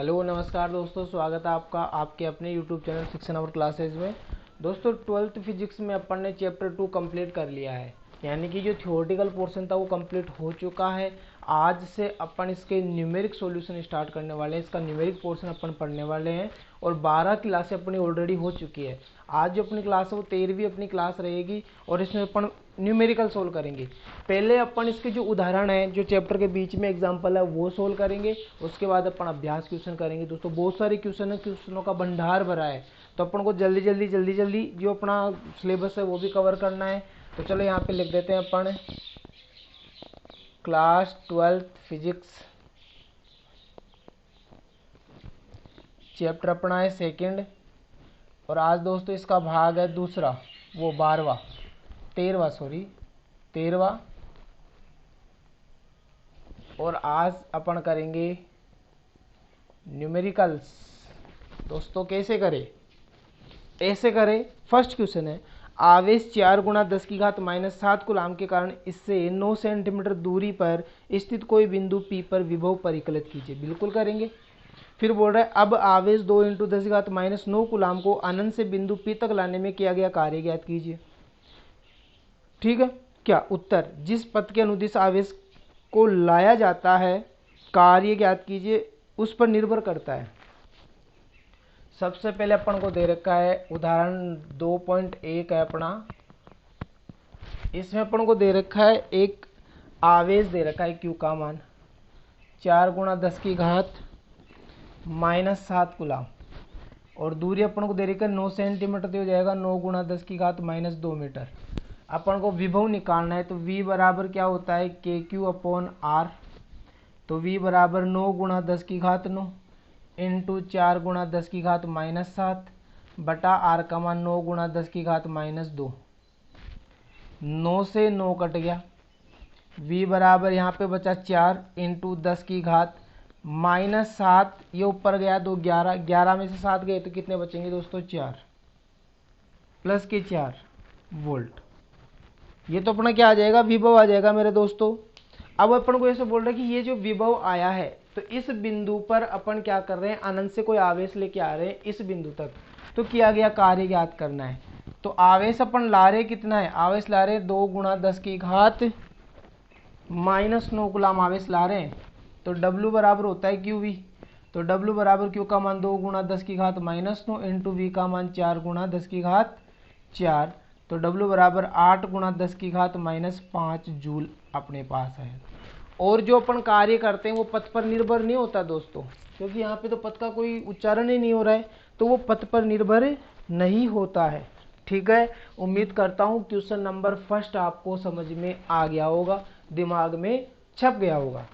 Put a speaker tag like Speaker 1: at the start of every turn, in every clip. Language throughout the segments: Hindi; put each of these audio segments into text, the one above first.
Speaker 1: हेलो नमस्कार दोस्तों, स्वागत है आपका आपके अपने यूट्यूब चैनल शिक्षण और क्लासेज में। दोस्तों 12th फिजिक्स में अपन ने चैप्टर 2 कंप्लीट कर लिया है, यानी कि जो थ्योरेटिकल पोर्शन था वो कंप्लीट हो चुका है। आज से अपन इसके न्यूमेरिक सॉल्यूशन स्टार्ट करने वाले हैं। इसका न्यूमेरिक पोर्शन अपन पढ़ने वाले हैं और 12 क्लासें अपनी ऑलरेडी हो चुकी है। आज जो अपनी क्लास है वो 13वीं अपनी क्लास रहेगी और इसमें अपन न्यूमेरिकल सोल्व करेंगे। पहले अपन इसके जो उदाहरण है, जो चैप्टर के बीच में एग्जांपल है, वो सोल्व करेंगे। उसके बाद अपन अभ्यास क्वेश्चन करेंगे। दोस्तों बहुत सारे क्वेश्चन है, क्वेश्चनों का भंडार भरा है, तो अपन को जल्दी जल्दी जो अपना सिलेबस है वो भी कवर करना है। तो चलो यहाँ पे लिख देते हैं अपन क्लास 12th फिजिक्स, चैप्टर अपना है सेकंड, और आज दोस्तों इसका भाग है दूसरा, वो 13वां, और आज अपन करेंगे न्यूमेरिकल्स। दोस्तों कैसे करें? ऐसे करें। फर्स्ट क्वेश्चन है, आवेश 4 × 10⁻⁻7 कूलाम के कारण इससे 9 सेंटीमीटर दूरी पर स्थित कोई बिंदु P पर विभव परिकलित कीजिए। बिल्कुल करेंगे। फिर बोल रहा है अब आवेश 2 × 10⁻9 कूलाम को अनंत से बिंदु P तक लाने में किया गया कार्य ज्ञात कीजिए। ठीक है क्या? उत्तर, जिस पथ के अनुदिश आवेश को लाया जाता है कार्य ज्ञात कीजिए, उस पर निर्भर करता है। सबसे पहले अपन को दे रखा है उदाहरण 2.1 है अपना। इसमें अपन को दे रखा है एक आवेश दे रखा है Q का मान 4 × 10⁻⁻7 कूलाम, और दूरी अपन को दे रखा है 9 सेंटीमीटर, तो हो जाएगा 9 × 10⁻2 मीटर। अपन को विभव निकालना है, तो V बराबर क्या होता है KQ/R। तो V बराबर 9 × 10⁻9 इंटू 4 × 10⁻7 बटा R का मान 9 × 10⁻2। 9 से 9 कट गया। V बराबर यहाँ पे बचा 4 इंटू 10⁻7, ये ऊपर गया तो 11, 11 में से 7 गए तो कितने बचेंगे दोस्तों? 4 प्लस के 4 वोल्ट। ये तो अपना क्या आ जाएगा? विभव आ जाएगा मेरे दोस्तों। अब अपन को ऐसे बोल रहे हैं कि ये जो विभव आया है, तो इस बिंदु पर अपन क्या कर रहे हैं? अनंत से कोई आवेश लेके आ रहे हैं इस बिंदु तक, तो किया गया कार्य ज्ञात करना है। तो आवेश अपन ला रहे कितना है? आवेश ला रहे 2 × 10⁻9 कूलाम आवेश ला रहे हैं। तो W बराबर होता है QV। तो W बराबर Q का मान 2 × 10⁻9 इंटू V का मान 4 × 10⁻4। तो W बराबर 8 × 10⁻5 जूल अपने पास है। और जो अपन कार्य करते हैं वो पथ पर निर्भर नहीं होता दोस्तों, क्योंकि यहाँ पे तो पथ का कोई उच्चारण ही नहीं हो रहा है, तो वो पथ पर निर्भर नहीं होता है। ठीक है, उम्मीद करता हूँ क्वेश्चन नंबर फर्स्ट आपको समझ में आ गया होगा, दिमाग में छप गया होगा।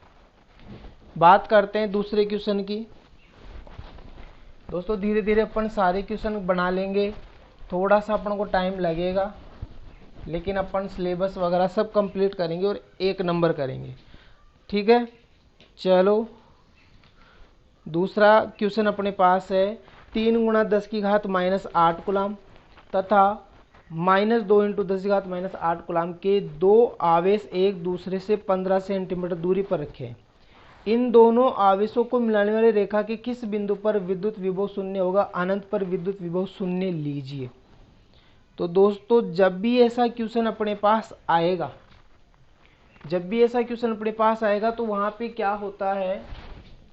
Speaker 1: बात करते हैं दूसरे क्वेश्चन की। दोस्तों धीरे धीरे अपन सारे क्वेश्चन बना लेंगे, थोड़ा सा अपन को टाइम लगेगा, लेकिन अपन सिलेबस वगैरह सब कंप्लीट करेंगे और 1 नंबर करेंगे। ठीक है, चलो दूसरा क्वेश्चन अपने पास है 3 × 10⁻8 कूलाम तथा -2 × 10⁻8 कूलाम के दो आवेश एक दूसरे से 15 सेंटीमीटर दूरी पर रखे। इन दोनों आवेशों को मिलाने वाली रेखा के किस बिंदु पर विद्युत विभव शून्य होगा? अनंत पर विद्युत विभव शून्य लीजिए। तो दोस्तों जब भी ऐसा क्वेश्चन अपने पास आएगा, तो वहां पे क्या होता है?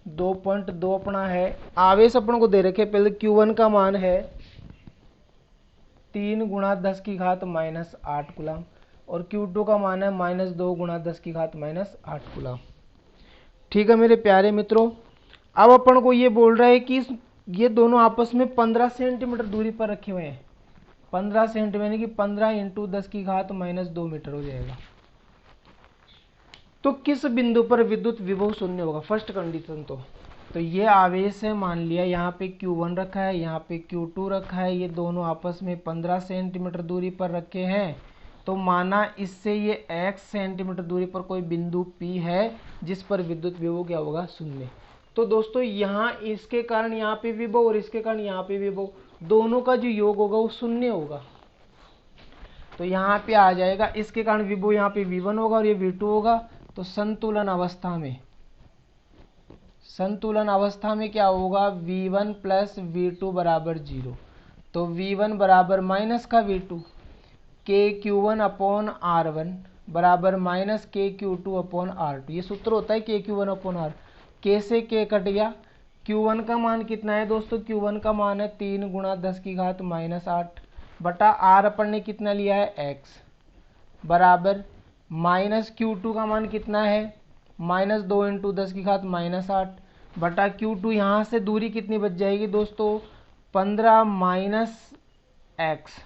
Speaker 1: 2.2 अपना है, आवेश अपन को दे रखे। पहले Q1 का मान है 3 × 10⁻8 कूलाम और Q2 का मान है -2 × 10⁻8 कूलाम। ठीक है मेरे प्यारे मित्रों, अब अपन को ये बोल रहा है कि ये दोनों आपस में 15 सेंटीमीटर दूरी पर रखे हुए हैं। 15 सेंटीमीटर यानी कि 15 × 10⁻2 मीटर हो जाएगा। तो किस बिंदु पर विद्युत विभव शून्य होगा? फर्स्ट कंडीशन तो ये आवेश है, मान लिया यहाँ पे Q1 रखा है, यहाँ पे Q2 रखा है, ये दोनों आपस में 15 सेंटीमीटर दूरी पर रखे हैं। तो माना इससे ये x सेंटीमीटर दूरी पर कोई बिंदु P है जिस पर विद्युत विभव क्या होगा? शून्य। तो दोस्तों यहाँ इसके कारण यहाँ पे विभव और इसके कारण यहाँ पे विभव, दोनों का जो योग होगा वो शून्य होगा। तो यहाँ पे आ जाएगा, इसके कारण विभव यहाँ पे V1 होगा और ये V2 होगा। तो संतुलन अवस्था में संतुलन अवस्था में क्या होगा, V1 प्लस V2 बराबर 0। तो V1 बराबर माइनस का V2, KQ1 अपॉन R1 बराबर माइनस KQ2 अपॉन R2। ये सूत्र होता है KQ1 अपॉन R। K से K कट गया। Q1 का मान कितना है दोस्तों, Q1 का मान है 3 गुणा 10 की घात माइनस 8 बटा R अपन ने कितना लिया है X बराबर माइनस Q2 का मान कितना है, माइनस 2 इंटू 10 की घात माइनस 8 बटा Q2। यहाँ से दूरी कितनी बच जाएगी दोस्तों, 15 माइनस एक्स।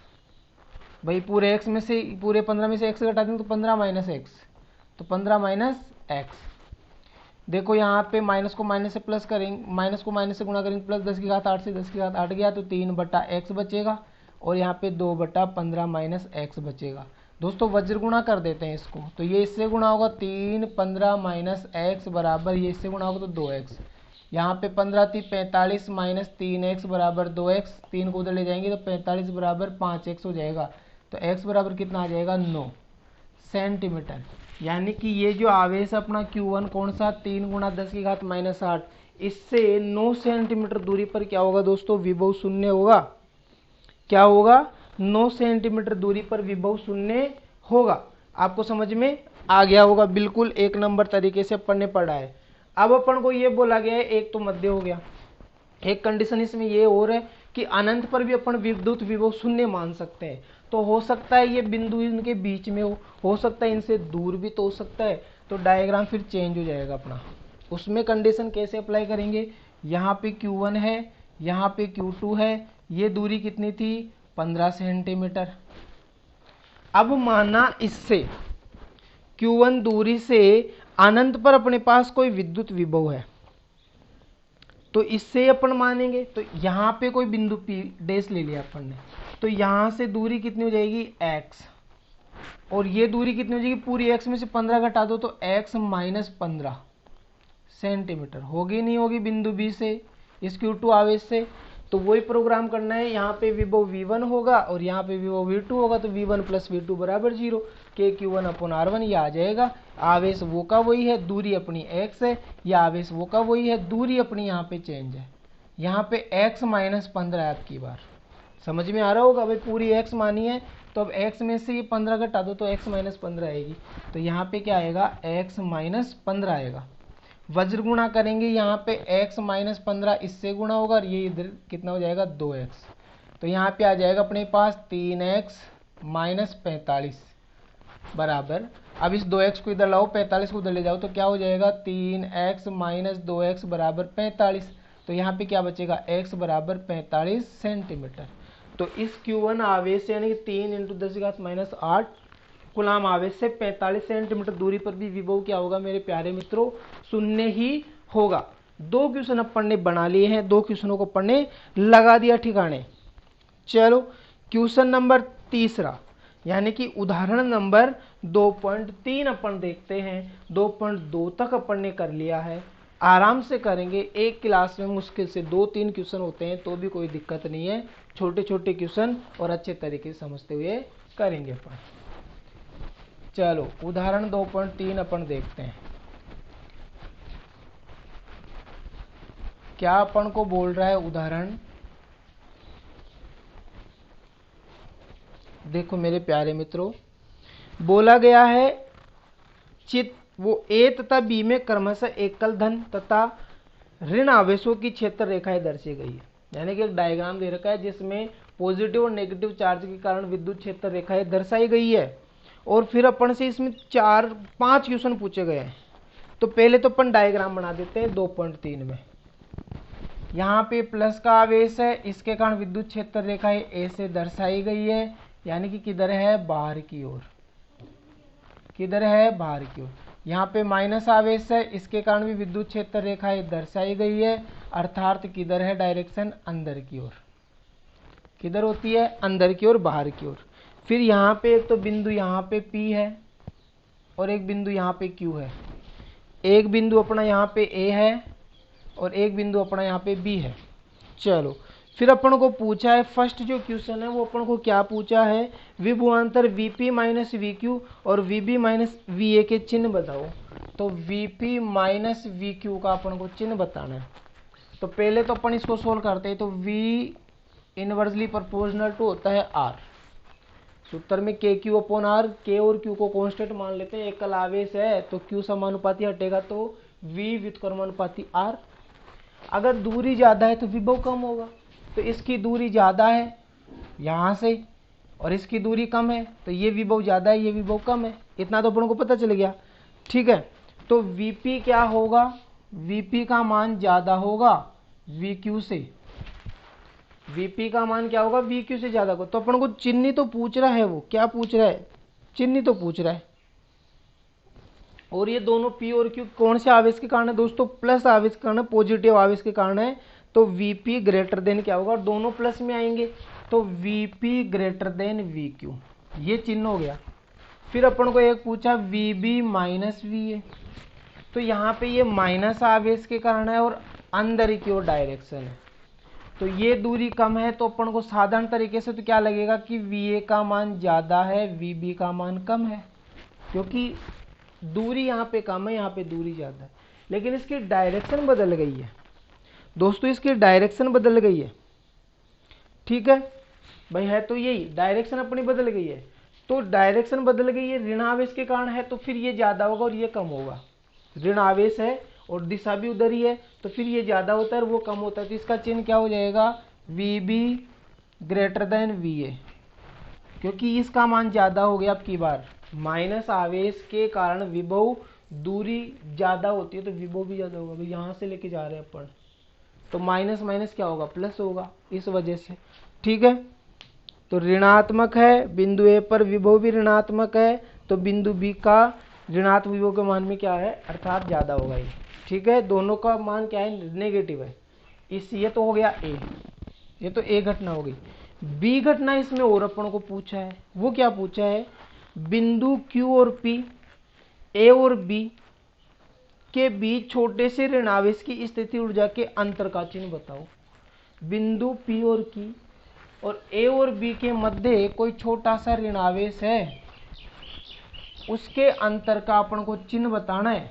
Speaker 1: भाई पूरे x में से, पूरे 15 में से x घटा देंगे तो 15 माइनस एक्स, तो 15 माइनस एक्स। देखो यहाँ पे माइनस को माइनस से प्लस करेंगे, माइनस को माइनस से गुणा करेंगे, प्लस 10 की घात 8 से 10 की घात 8 गया तो 3 बटा एक्स बचेगा और यहाँ पे 2 बटा 15 माइनस एक्स बचेगा। दोस्तों वज्र गुणा कर देते हैं इसको, तो ये इससे गुणा होगा 3 15 माइनस एक्स बराबर, ये इससे गुणा होगा तो 2x। यहाँ पे 15 थी 45 माइनस 3x बराबर 2x, 3 को उधर ले जाएंगे तो 45 बराबर 5x हो जाएगा। तो x बराबर कितना आ जाएगा, 9 सेंटीमीटर। यानी कि ये जो आवेश अपना Q1 कौन सा, 3 गुणा 10 की घात माइनस 8, इससे 9 सेंटीमीटर दूरी पर क्या होगा दोस्तों, विभव शून्य होगा। क्या होगा, 9 सेंटीमीटर दूरी पर विभव शून्य होगा। आपको समझ में आ गया होगा, बिल्कुल 1 नंबर तरीके से अपन ने पढ़ा है। अब अपन को ये बोला गया है, एक तो मध्य हो गया, एक कंडीशन इसमें ये और है कि अनंत पर भी अपन विद्युत विभव शून्य मान सकते हैं। तो हो सकता है ये बिंदु इनके बीच में हो सकता है इनसे दूर भी तो हो सकता है। तो डायग्राम फिर चेंज हो जाएगा अपना। उसमें कंडीशन कैसे अप्लाई करेंगे, यहाँ पे Q1 है, यहाँ पे Q2 है, ये दूरी कितनी थी, 15 सेंटीमीटर। अब माना इससे Q1 दूरी से अनंत पर अपने पास कोई विद्युत विभव है, तो इससे अपन मानेंगे। तो यहाँ पे कोई बिंदु P डैश ले लिया अपन ने, तो यहाँ से दूरी कितनी हो जाएगी x, और ये दूरी कितनी हो जाएगी, पूरी x में से 15 घटा दो तो x माइनस 15 सेंटीमीटर होगी, नहीं होगी बिंदु B से इस Q2 आवेश से। तो वही प्रोग्राम करना है, यहाँ पे विभव V1 होगा और यहाँ पे विभव V2 होगा, तो V1 प्लस V2 बराबर 0, KQ1 अपॉन R1 ये आ जाएगा। आवेश वो का वही है, दूरी अपनी x है, या आवेश वो का वही है, दूरी अपनी यहाँ पे चेंज है। यहाँ पे x माइनस 15 है आपकी बार, समझ में आ रहा होगा। भाई पूरी x मानी है तो अब x में से ये 15 घटा दो तो x माइनस 15 आएगी, तो यहाँ पे क्या आएगा, x माइनस 15 आएगा। वज्र गुणा करेंगे, यहाँ पे x माइनस 15 इससे गुणा होगा और ये इधर कितना हो जाएगा, 2x। तो यहाँ पे आ जाएगा अपने पास 3x माइनस 45 बराबर, अब इस 2x को इधर लाओ, 45 को उधर ले जाओ तो क्या हो जाएगा, 3x माइनस 2x बराबर 45। तो यहाँ पे क्या बचेगा, x बराबर 45 सेंटीमीटर। तो इस Q1 आवेश यानी कि 3 इंटू 10 की घात माइनस 8 कुलाम आवेश से 45 सेंटीमीटर दूरी पर भी विभव क्या होगा मेरे प्यारे मित्रों, शून्य ही होगा। 2 क्वेश्चन अपन ने बना लिए हैं, 2 क्वेश्चनों को अपन ने लगा दिया ठिकाने। चलो क्वेश्चन नंबर तीसरा यानी कि उदाहरण नंबर 2.3 अपन देखते हैं। 2.2 तक अपन ने कर लिया है, आराम से करेंगे। एक क्लास में मुश्किल से 2-3 क्वेश्चन होते हैं तो भी कोई दिक्कत नहीं है, छोटे छोटे क्वेश्चन और अच्छे तरीके से समझते हुए करेंगे अपन। चलो उदाहरण 2.3 अपन देखते हैं क्या अपन को बोल रहा है उदाहरण। देखो मेरे प्यारे मित्रों, बोला गया है वो ए तथा बी में क्रमशः एकल धन तथा ऋण आवेशों की क्षेत्र रेखाएं दर्शाई गई है। यानी कि एक डायग्राम दे रखा है जिसमें पॉजिटिव और नेगेटिव चार्ज के कारण विद्युत क्षेत्र रेखाएं दर्शाई गई है। और फिर अपन से इसमें 4-5 क्वेश्चन पूछे गए हैं। तो पहले तो अपन डायग्राम बना देते हैं 2.3 में। यहाँ पे प्लस का आवेश है, इसके कारण विद्युत क्षेत्र रेखाएं ए से दर्शाई गई है, यानी कि किधर है, बाहर की ओर। किधर है, बाहर की ओर। यहाँ पे माइनस आवेश है, इसके कारण भी विद्युत क्षेत्र रेखाएं दर्शाई गई है, अर्थात किधर है, डायरेक्शन अंदर की ओर। किधर होती है, अंदर की ओर, बाहर की ओर। फिर यहाँ पे एक तो बिंदु यहाँ पे P है और एक बिंदु यहाँ पे Q है। एक बिंदु अपना यहाँ पे A है और एक बिंदु अपना यहाँ पे B है। चलो फिर अपन को पूछा है, फर्स्ट जो क्वेश्चन है वो अपन को क्या पूछा है, विभवांतर Vp माइनस VQ और VB माइनस VA के चिन्ह बताओ। तो Vp माइनस Vq का अपन को चिन्ह बताना है। तो पहले तो अपन इसको सोल्व करते हैं। तो V इनवर्सली प्रोपोर्शनल टू होता है R। सूत्र में KQ अपॉन R, K और Q को कांस्टेंट मान लेते हैं। एकल आवेश है तो Q समानुपाती हटेगा तो V व्युत्क्रमानुपाती R। अगर दूरी ज्यादा है तो विभव कम होगा। तो इसकी दूरी ज्यादा है यहां से और इसकी दूरी कम है, तो ये विभव ज्यादा है, ये विभव कम है। इतना तो अपन को पता चल गया, ठीक है। तो Vp क्या होगा, Vp का मान ज्यादा होगा Vq से। Vp का मान क्या होगा, Vq से ज्यादा होगा। तो अपन को चिन्ह तो पूछ रहा है, वो क्या पूछ रहा है, चिन्ह तो पूछ रहा है। और ये दोनों P और Q कौन से आवेश के कारण है दोस्तों, प्लस आवेश के कारण, पॉजिटिव आवेश के कारण है। तो Vp ग्रेटर देन क्या होगा, दोनों प्लस में आएंगे, तो Vp ग्रेटर देन Vq, ये चिन्ह हो गया। फिर अपन को एक पूछा Vb माइनस Va, तो यहाँ पे ये माइनस आवेश के कारण है और अंदर की ओर डायरेक्शन है। तो ये दूरी कम है, तो अपन को साधारण तरीके से तो क्या लगेगा कि Va का मान ज्यादा है, Vb का मान कम है, क्योंकि दूरी यहाँ पे कम है, यहाँ पे दूरी ज्यादा है। लेकिन इसकी डायरेक्शन बदल गई है दोस्तों, इसकी डायरेक्शन बदल गई है, ठीक है भाई, है तो यही डायरेक्शन अपनी बदल गई है। तो डायरेक्शन बदल गई है, ऋण आवेश के कारण है, तो फिर ये ज्यादा होगा और ये कम होगा। ऋण आवेश है और दिशा भी उधर ही है, तो फिर ये ज्यादा होता है और वो कम होता है। तो इसका चिन्ह क्या हो जाएगा, Vb ग्रेटर देन Va, क्योंकि इसका मान ज्यादा हो गया। अब की बार माइनस आवेश के कारण विभव दूरी ज्यादा होती है, तो विभव भी ज्यादा होगा। भाई यहां से लेके जा रहे हैं अपन, तो माइनस माइनस क्या होगा, प्लस होगा, इस वजह से, ठीक है। तो ऋणात्मक है, बिंदु ए पर विभव भी ऋणात्मक है, तो बिंदु बी का ऋणात्मक विभव के मान में क्या है, अर्थात ज्यादा होगा ये, ठीक है। दोनों का मान क्या है, नेगेटिव है। ये तो हो गया ए, ये तो ए घटना हो गई। बी घटना इसमें और अपन को पूछा है, वो क्या पूछा है, बिंदु Q और P, A और B के बीच छोटे से ऋण आवेश की स्थिति ऊर्जा के अंतर का चिन्ह बताओ। बिंदु P और Q और A और B के मध्य कोई छोटा सा ऋण आवेश है, उसके अंतर का अपन को चिन्ह बताना है।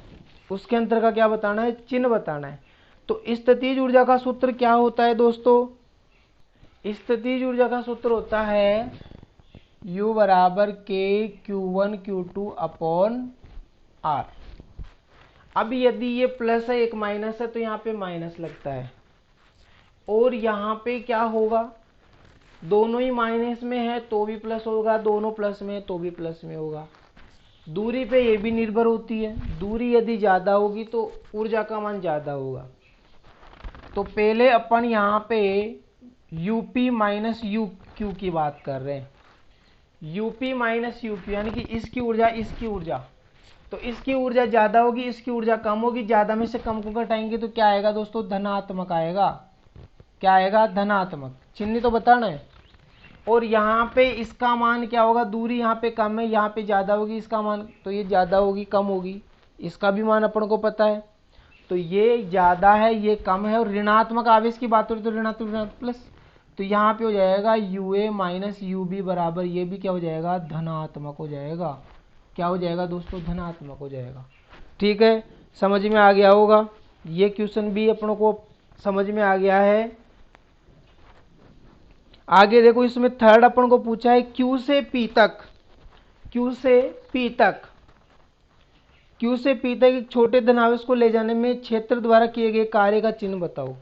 Speaker 1: उसके अंतर का क्या बताना है, चिन्ह बताना है। तो स्थितिज ऊर्जा का सूत्र क्या होता है दोस्तों, स्थितिज ऊर्जा का सूत्र होता है U बराबर K Q1 Q2 upon R। अब यदि ये प्लस है, एक माइनस है, तो यहाँ पे माइनस लगता है, और यहाँ पे क्या होगा, दोनों ही माइनस में है तो भी प्लस होगा, दोनों प्लस में है तो भी प्लस में होगा। दूरी पे ये भी निर्भर होती है, दूरी यदि ज्यादा होगी तो ऊर्जा का मान ज्यादा होगा। तो पहले अपन यहाँ पे UP माइनस UQ की बात कर रहे हैं। UP माइनस UQ यानी कि इसकी ऊर्जा, इसकी ऊर्जा, तो इसकी ऊर्जा ज्यादा होगी, इसकी ऊर्जा कम होगी। ज्यादा में से कम को घटाएंगे तो क्या आएगा दोस्तों, धनात्मक आएगा। क्या आएगा, धनात्मक। चिन्ह तो बताना है। और यहाँ पे इसका मान क्या होगा, दूरी यहाँ पे कम है, यहाँ पे ज्यादा होगी इसका मान, तो ये ज्यादा होगी, कम होगी। इसका भी मान अपन को पता है, तो ये ज्यादा है, ये कम है। और ऋणात्मक आवेश की बात हो रही तो ऋणात्मक प्लस, तो यहाँ पे हो जाएगा UA माइनस UB बराबर, ये भी क्या हो जाएगा, धनात्मक हो जाएगा। क्या हो जाएगा दोस्तों, धनात्मक हो जाएगा, ठीक है। समझ में आ गया होगा, ये क्वेश्चन भी अपनों को समझ में आ गया है। आगे देखो, इसमें थर्ड अपन को पूछा है Q से P तक, Q से P तक, Q से P तक एक छोटे धनावेश को ले जाने में क्षेत्र द्वारा किए गए कार्य का चिन्ह बताओ।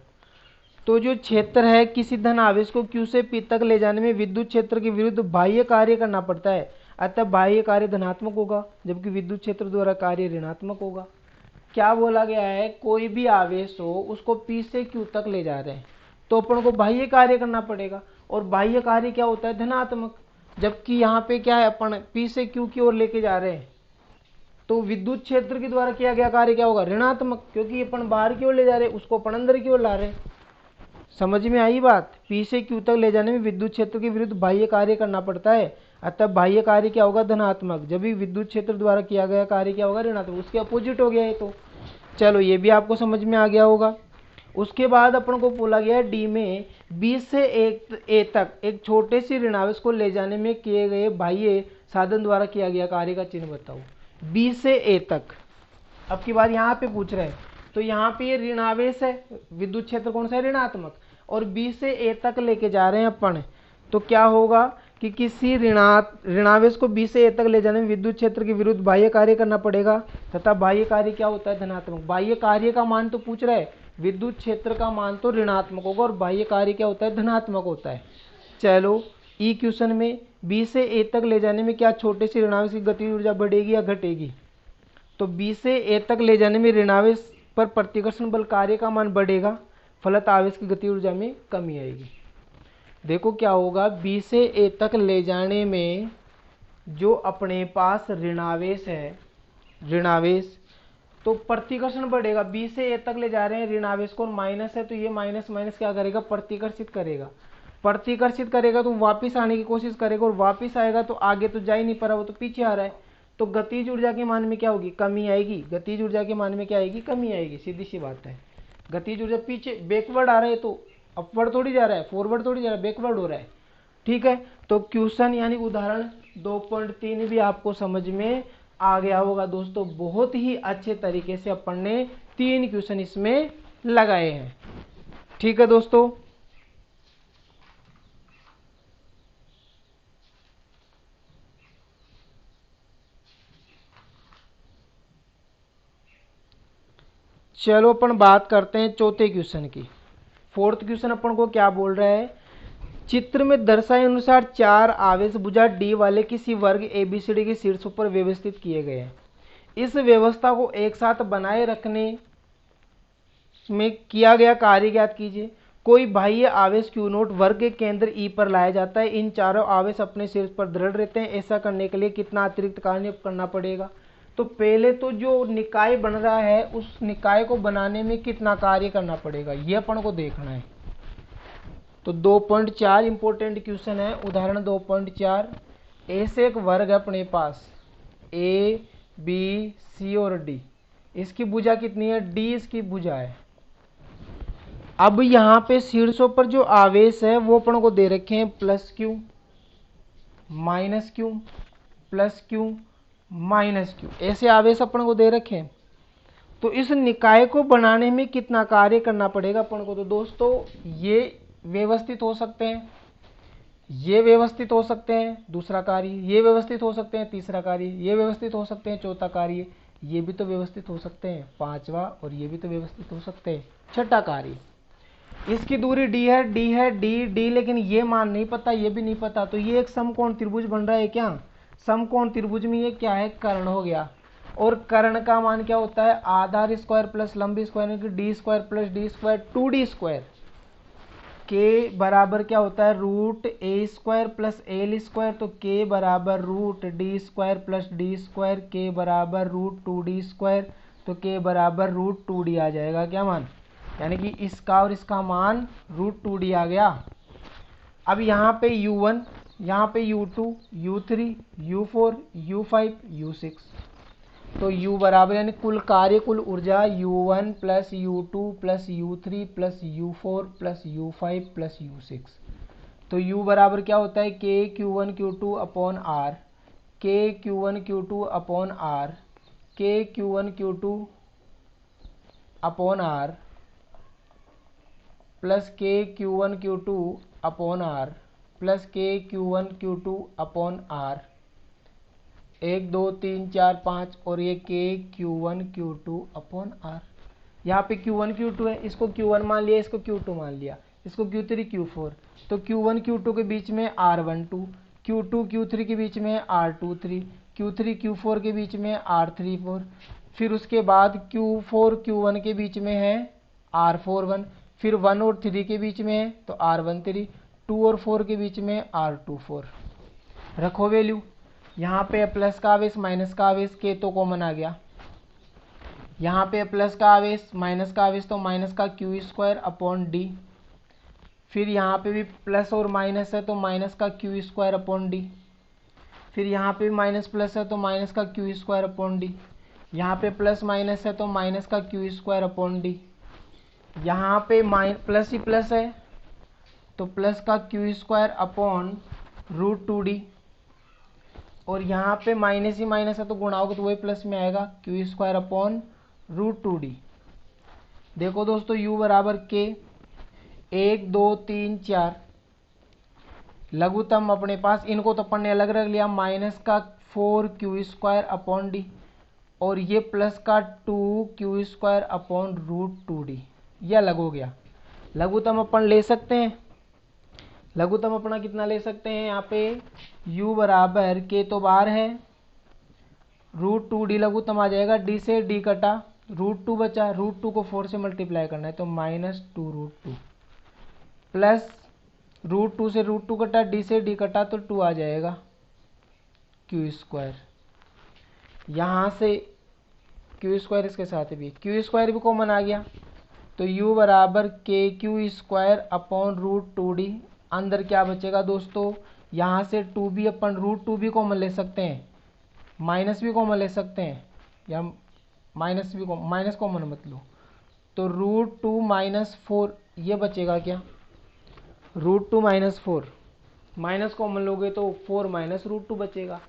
Speaker 1: तो जो क्षेत्र है, किसी धनावेश को Q से P तक ले जाने में विद्युत क्षेत्र के विरुद्ध बाह्य कार्य करना पड़ता है, अतः बाह्य कार्य धनात्मक होगा, जबकि विद्युत क्षेत्र द्वारा कार्य ऋणात्मक होगा। क्या बोला गया है, कोई भी आवेश हो उसको P से Q तक ले जा रहे हैं तो अपन को बाह्य कार्य करना पड़ेगा, और बाह्य कार्य क्या होता है, धनात्मक। जबकि यहाँ पे क्या है, अपन P से Q की ओर लेके जा रहे हैं, तो विद्युत क्षेत्र के द्वारा किया गया कार्य क्या होगा, ऋणात्मक, क्योंकि अपन बाहर की ओर ले जा रहे हैं, उसको अपन अंदर की ओर ला रहे हैं। समझ में आई बात, P से Q तक ले जाने में विद्युत क्षेत्र के विरुद्ध बाह्य कार्य करना पड़ता है, अतः बाह्य कार्य क्या होगा, धनात्मक, जब भी विद्युत क्षेत्र द्वारा किया गया कार्य क्या होगा, ऋणात्मक। उसके अपोजिट हो गया है। तो चलो ये भी आपको समझ में आ गया होगा। उसके बाद अपन को बोला गया D में B से A तक एक छोटे से ऋणावेश को ले जाने में किए गए बाह्य साधन द्वारा किया गया कार्य का चिन्ह बताओ। B से A तक, अब की बार यहाँ पे पूछ रहे हैं, तो यहाँ पे ये ऋणावेश है, विद्युत क्षेत्र कौन सा है, ऋणात्मक, और बी से ए तक लेके जा रहे हैं अपन, तो क्या होगा कि किसी ऋणावेश को बी से ए तक ले जाने में विद्युत क्षेत्र के विरुद्ध बाह्य कार्य करना पड़ेगा, तथा बाह्य कार्य क्या होता है, धनात्मक। बाह्य कार्य का मान तो पूछ रहा है, विद्युत क्षेत्र का मान तो ऋणात्मक होगा और बाह्य कार्य क्या होता है, धनात्मक होता है। चलो ई क्वेश्चन में बी से ए तक ले जाने में क्या छोटे से ऋणावेश की गतिज ऊर्जा बढ़ेगी या घटेगी, तो बी से ए तक ले जाने में ऋणावेश पर प्रतिकर्षण बल कार्य का मान बढ़ेगा, फलत आवेश की गतिज ऊर्जा में कमी आएगी। देखो क्या होगा, बी से ए तक ले जाने में जो अपने पास ऋणावेश है, ऋणावेश, तो प्रतिकर्षण बढ़ेगा। बी से ए तक ले जा रहे हैं, ऋणावेश को माइनस है, तो ये माइनस माइनस क्या करेगा, प्रतिकर्षित करेगा। प्रतिकर्षित करेगा तो वापिस आने की कोशिश करेगा, और वापिस आएगा तो आगे तो जा ही नहीं पा रहा, वो तो पीछे आ रहा है, तो गतिज ऊर्जा के मान में क्या होगी, कमी आएगी। गतिज ऊर्जा के मान में क्या आएगी, कमी आएगी, सीधी सी बात है। गतिज ऊर्जा पीछे बैकवर्ड आ रहा है, तो अपवर्ड थोड़ी जा रहा है, फॉरवर्ड थोड़ी जा रहा है, बैकवर्ड हो रहा है। ठीक है, तो क्वेश्चन यानी उदाहरण 2.3 भी आपको समझ में आ गया होगा दोस्तों। बहुत ही अच्छे तरीके से अपन ने 3 क्वेश्चन इसमें लगाए हैं। ठीक है दोस्तों, चलो अपन बात करते हैं चौथे क्वेश्चन की। फोर्थ क्वेश्चन अपन को क्या बोल रहा है, चित्र में दर्शाए अनुसार 4 आवेश भुजा डी वाले किसी वर्ग एबीसीडी के शीर्षों पर व्यवस्थित किए गए हैं। इस व्यवस्था को एक साथ बनाए रखने में किया गया कार्य ज्ञात कीजिए। कोई बाह्य आवेश क्यू नोट वर्ग के केंद्र ई पर लाया जाता है। इन चारों आवेश अपने शीर्ष पर दृढ़ रहते हैं। ऐसा करने के लिए कितना अतिरिक्त कार्य करना पड़ेगा। तो पहले तो जो निकाय बन रहा है उस निकाय को बनाने में कितना कार्य करना पड़ेगा, ये अपन को देखना है। तो 2.4 इंपॉर्टेंट क्वेश्चन है। उदाहरण 2.4, ऐसे एक वर्ग है अपने पास ए बी सी और डी, इसकी भुजा कितनी है, डी इसकी भुजा है। अब यहाँ पे शीर्षों पर जो आवेश है वो अपन को दे रखे हैं plus Q, minus Q, plus Q, minus Q, ऐसे आवेश अपन को दे रखे हैं। तो इस निकाय को बनाने में कितना कार्य करना पड़ेगा अपन को। तो दोस्तों ये व्यवस्थित हो सकते हैं, ये व्यवस्थित हो सकते हैं, दूसरा कार्य, ये व्यवस्थित हो सकते हैं, तीसरा कार्य, ये व्यवस्थित हो सकते हैं, चौथा कार्य, ये भी तो व्यवस्थित हो सकते हैं, पांचवा, और ये भी तो व्यवस्थित हो सकते हैं, छठा कार्य। इसकी दूरी डी है, डी है, डी डी, लेकिन ये मान नहीं पता, ये भी नहीं पता। तो ये एक समकोण त्रिभुज बन रहा है क्या, समकोण त्रिभुज में ये क्या है, कर्ण हो गया। और कर्ण का मान क्या होता है, आधार स्क्वायर प्लस लंबी square, D square plus D square 2d square, के बराबर क्या होता है, root A square plus L square. तो के बराबर root D square plus D square, के बराबर रूट 2d स्क्वायर, तो के बराबर रूट 2d आ जाएगा क्या मान, यानी कि इसका और इसका मान रूट 2d आ गया। अब यहाँ पे u1, यहाँ पे u2, u3, u4, u5, u6, तो u बराबर यानी कुल कार्य, कुल ऊर्जा u1 plus u2 plus u3 plus u4 plus u5 plus u6। तो u बराबर क्या होता है, k q1 q2 upon r, k q1 q2 upon r, k q1 q2 upon r plus k q1 q2 upon r plus k q1 q2 upon r, 1 2 3 4 5, और ये k q1 q2 upon r। यहाँ पे q1 q2 है, इसको q1 मान लिया, इसको q2 मान लिया, इसको q3 q4, तो q1 q2 के बीच में r12, q2 q3 के बीच में r23, q3 q4 के बीच में r34, फिर उसके बाद q4 q1 के बीच में है r41, फिर 1 और 3 के बीच में है तो r13, 2 और 4 के बीच में r24। रखो वैल्यू, यहाँ पे प्लस का आवेश माइनस का आवेश, के तो कॉमन आ गया, यहाँ पे प्लस का आवेश माइनस का आवेश तो माइनस का क्यू स्क्वायर अपॉन डी, फिर यहाँ पे भी प्लस और माइनस है तो माइनस का क्यू स्क्वायर अपॉन डी, फिर यहाँ पे भी माइनस प्लस है तो माइनस का क्यू स्क्वायर अपॉन डी, यहाँ पे प्लस माइनस है तो माइनस का क्यू स्क्वायर अपॉन डी, यहाँ पे प्लस ही प्लस है तो प्लस का Q square upon root 2d, और यहाँ पे माइनस ही माइनस है तो गुणा होगा तो वही प्लस में आएगा, क्यू स्क्वायर अपॉन √2d। देखो दोस्तों u बराबर k, 1 2 3 4 लघुत्तम अपने पास, इनको तो अपन ने अलग रख लिया, माइनस का 4q² अपॉन डी और ये प्लस का 2q² अपॉन √2d, यह अलग हो गया। लघुत्तम अपन ले सकते हैं, लघुत्तम अपना कितना ले सकते हैं यहाँ पे, u बराबर k तो बाहर है, √2d लघुत्तम आ जाएगा, d से d कटा, √2 बचा, √2 को 4 से मल्टीप्लाई करना है तो -2√2 प्लस √2 से √2 कटा, d से d कटा तो 2 आ जाएगा q²। यहाँ से q² इसके साथ भी, q² भी कॉमन आ गया तो u बराबर kq² अपॉन √2d। अंदर क्या बचेगा दोस्तों, यहाँ से 2 भी अपन √2 भी कॉमन ले सकते हैं, माइनस भी कॉमन ले सकते हैं, या माइनस कॉमन मत लो, तो √2 - 4 ये बचेगा क्या, √2 - 4, माइनस कॉमन लोगे तो 4 - √2 बचेगा।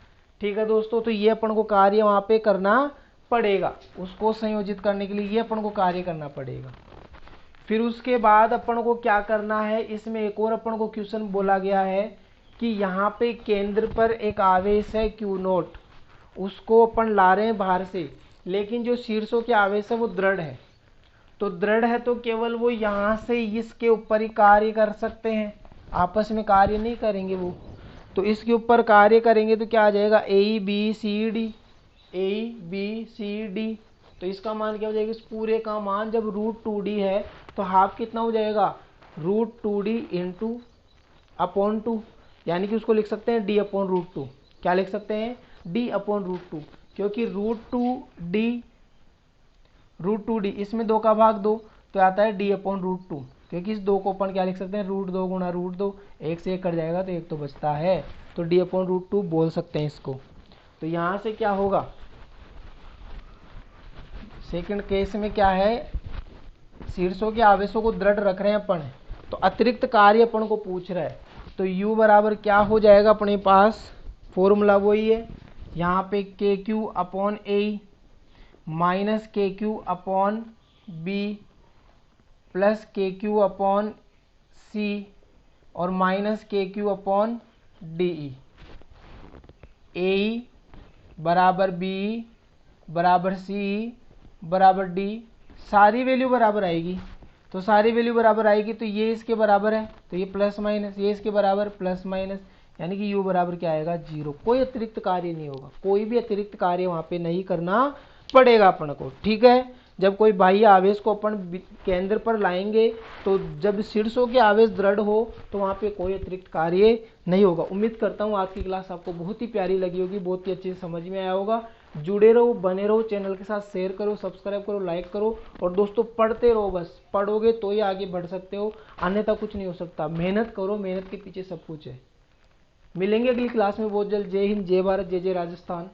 Speaker 1: ठीक है दोस्तों, तो ये अपन को कार्य वहाँ पे करना पड़ेगा, उसको संयोजित करने के लिए ये अपन को कार्य करना पड़ेगा। फिर उसके बाद अपन को क्या करना है, इसमें एक और अपन को क्वेश्चन बोला गया है कि यहाँ पे केंद्र पर एक आवेश है Q0, उसको अपन ला रहे हैं बाहर से, लेकिन जो शीर्षों के आवेश है वो दृढ़ है, तो दृढ़ है तो केवल वो यहाँ से इसके ऊपर ही कार्य कर सकते हैं, आपस में कार्य नहीं करेंगे वो, तो इसके ऊपर कार्य करेंगे तो क्या आ जाएगा, ABCD, ABCD, तो इसका मान क्या हो जाएगा, इस पूरे का मान जब √2d है तो हाफ कितना हो जाएगा, √2d इंटू अपॉन 2, यानी कि उसको लिख सकते हैं d अपॉन √2, क्या लिख सकते हैं, d अपॉन √2, क्योंकि √2d इसमें 2 का भाग 2 तो आता है d अपॉन √2, क्योंकि इस 2 को अपन क्या लिख सकते हैं, √2 गुणा √2, 1 से 1 कट जाएगा तो 1 तो बचता है, तो d अपॉन √2 बोल सकते हैं इसको। तो यहाँ से क्या होगा, सेकंड केस में क्या है, शीर्षों के आवेशों को दृढ़ रख रहे हैं अपन, तो अतिरिक्त कार्य अपन को पूछ रहा है, तो u बराबर क्या हो जाएगा अपने पास, फॉर्मूला वही है, यहाँ पे kq upon a minus kq upon b plus kq upon c और माइनस kq अपॉन डी, ए बराबर b बराबर c बराबर d, सारी वैल्यू बराबर आएगी, तो सारी वैल्यू बराबर आएगी तो ये इसके बराबर है, तो ये प्लस माइनस, ये इसके बराबर प्लस माइनस, यानी कि u बराबर क्या आएगा, 0। कोई अतिरिक्त कार्य नहीं होगा, कोई भी अतिरिक्त कार्य वहाँ पे नहीं करना पड़ेगा अपन को। ठीक है, जब कोई बाह्य आवेश को अपन केंद्र पर लाएंगे तो जब शीर्षों के आवेश दृढ़ हो तो वहाँ पे कोई अतिरिक्त कार्य नहीं होगा। उम्मीद करता हूँ आज की क्लास आपको बहुत ही प्यारी लगी होगी, बहुत ही अच्छे से समझ में आया होगा। जुड़े रहो, बने रहो, चैनल के साथ शेयर करो, सब्सक्राइब करो, लाइक करो, और दोस्तों पढ़ते रहो, बस पढ़ोगे तो ही आगे बढ़ सकते हो, अन्यथा कुछ नहीं हो सकता। मेहनत करो, मेहनत के पीछे सब कुछ है। मिलेंगे अगली क्लास में बहुत जल्द। जय हिंद, जय भारत, जय जय राजस्थान।